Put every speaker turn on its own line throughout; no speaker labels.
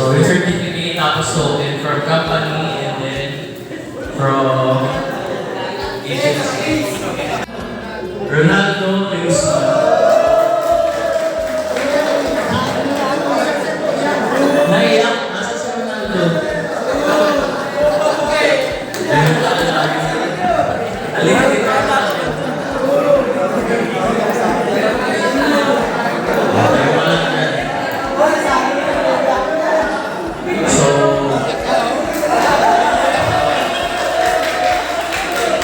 So yung certificate, tapos token from company, and then from agency. Ronaldo Yusman. Naiyak, nasa si Ronaldo. Halika dito. So,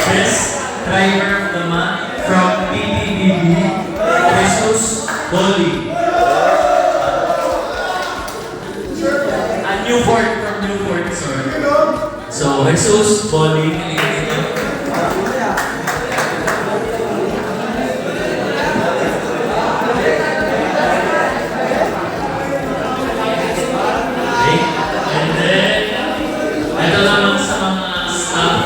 best driver of the month from PTBB, Jesus Dolly. Newport, from Newport, sorry. So, Jesus Dolly. Ito naman sa mga staff.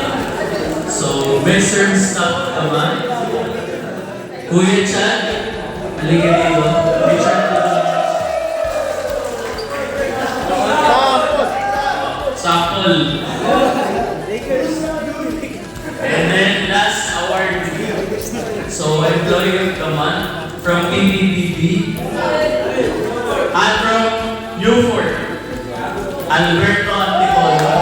So, best served staff naman. Kuya Chad, halika dito. Richard Sapol. And then last award. So, employee of the month from PPPB. And from Newport, Alberto Antipolo.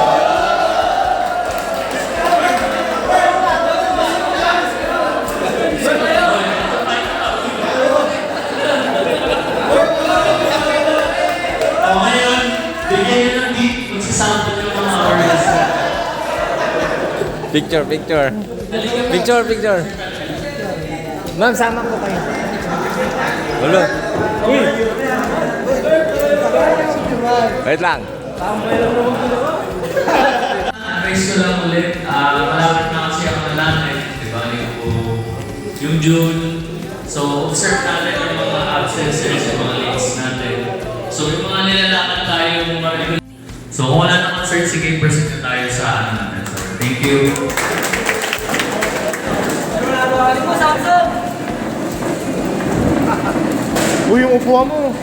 Ngayon, bigyan nyo ng beat kung sasample yung mga awards.
Picture, picture. Picture, picture.
Ma'am, sama po kayo.
Ulo. Wait lang.
Advice ko lang ulit, malapit na kasi ang nalanay, di ba? Yung June. So, observe natin yung mga absences, yung mga lates natin. So, yung mga nilalakad tayo, yung mga... So, kung wala na concert, sige, present na tayo sa ano natin. So, thank you.
Uy, yung upuan mo.